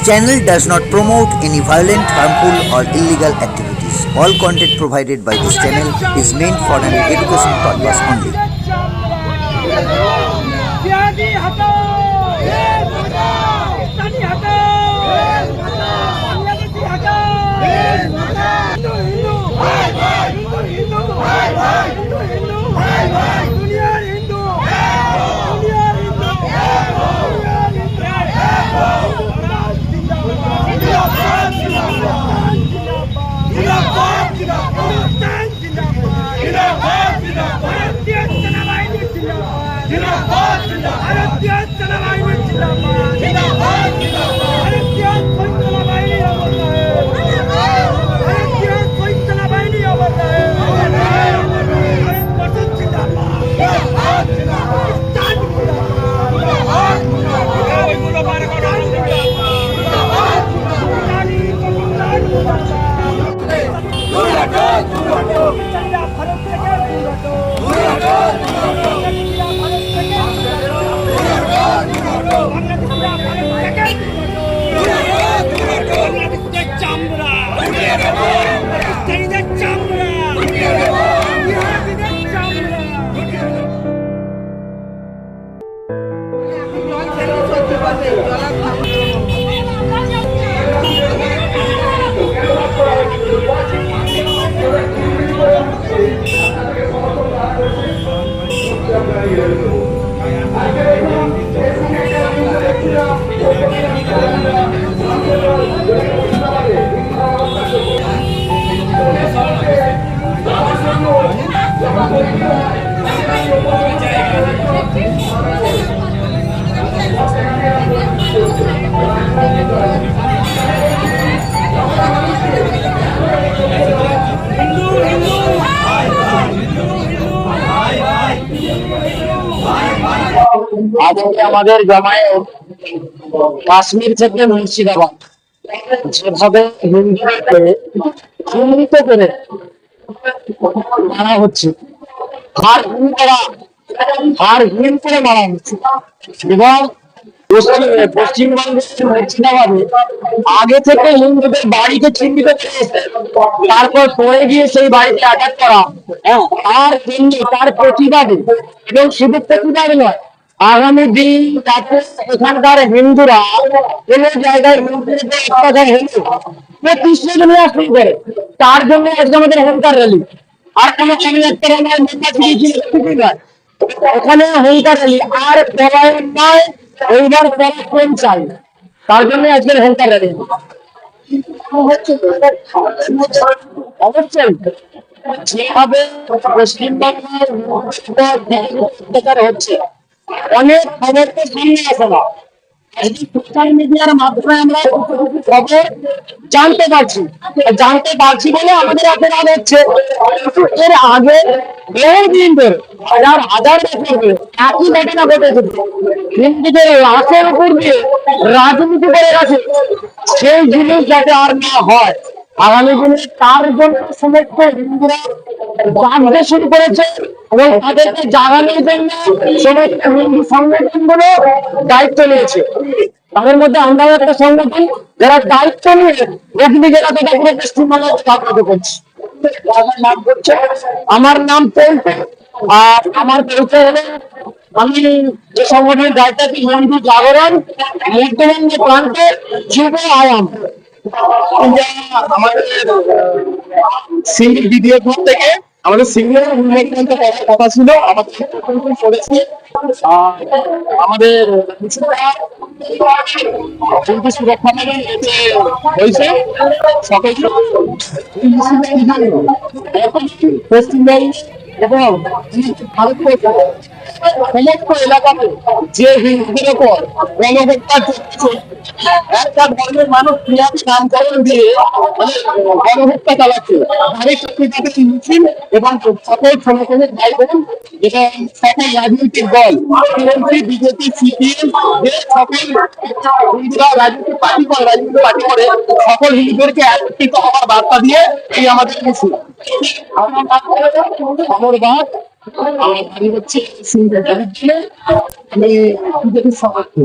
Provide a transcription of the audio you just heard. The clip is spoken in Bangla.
This channel does not promote any violent, harmful, or illegal activities. All content provided by this channel is meant for an education purpose only. আজকে আমাদের জামায়াত কাশ্মীর থেকে মুর্শিদাবাদ যেভাবে হিন্দুদেরকে চিহ্নিত করে মারা হচ্ছে, হাড় হিম করে মারা হচ্ছে। এবং পশ্চিমবঙ্গের মুর্শিদাবাদে আগে থেকে হিন্দুদের বাড়িকে চিহ্নিত করে তারপর পরে গিয়ে সেই বাড়িতে অ্যাটাক করা, তার জন্য তার প্রতিবাদে, এবং শুধু প্রতিবাদ নয়, আগামী দিন যাতে এখানকার হিন্দুরা কোন জায়গায় প্রতিষ্ঠিত নিয়ে আসতে পারে, তার জন্য আজকে আমাদের হুঙ্কার র্যালি। আর কোনো এখানে হুঙ্কার র্যালি আর পলায়ন নয়, এইবার পরাক্রম চাই, তার জন্য আজকের হুঙ্কার র্যালি। অবশ্যই যেভাবে পশ্চিমবঙ্গের হচ্ছে, অনেক খবর তো সামনে আসে না, সোশ্যাল মিডিয়ার মাধ্যমে আমরা খবর জানতে পারছি বলে আমাদের অপরাধ হচ্ছে। কিন্তু এর আগে বহুদিন ধরে হাজার বছর ধরে একই ঘটনা ঘটেছে, হিন্দুদের লাশের উপর দিয়ে রাজনীতি করে গেছে। সেই জিনিস যাতে আর না হয়, আগামী দিনে তার জন্য সমস্ত হিন্দুরা জাগতে শুরু করেছে, এবং তাদেরকে জাগানোর জন্য সমস্ত হিন্দু সংগঠনগুলো দায়িত্ব নিয়েছে। তাদের মধ্যে আমরাও একটা সংগঠন যারা দায়িত্ব নিয়ে হুগলি জেলা তথা পুরো পশ্চিমবাংলায় স্থাপিত করছি। আমার নাম পল্টু, আর আমার পরিচয় হলো, আমি যে সংগঠনের দায়িত্ব আছি হিন্দু জাগরণ মধ্যবঙ্গ প্রান্তের যুব আয়াম। আমাদের সিঙ্গেল ভিডিও থেকে আমাদের সিঙ্গেল কথা ছিল, আমাদের সুরক্ষা হয়েছে সকলকে পশ্চিমবঙ্গ এবং ভারতবর্ষ সমস্ত এলাকাতে যে হিন্দুদের ওপর গণহত্যা চলছে, একটা ধর্মের মানুষ নামকরণ দিয়ে গণহত্যা চালাচ্ছে, মিছিল এবং সকল সংগঠনের ভাই বোন এবং সকল রাজনৈতিক দল, বিজেপি, সিপিএম, সকল হিন্দুরা রাজনৈতিক পার্টি করে সকল হিন্দুদেরকে একত্রিত হওয়ার বার্তা দিয়ে এই আমাদের মিছিল। আমার বাড়ি হচ্ছে আমি বিজেপির সমর্থক।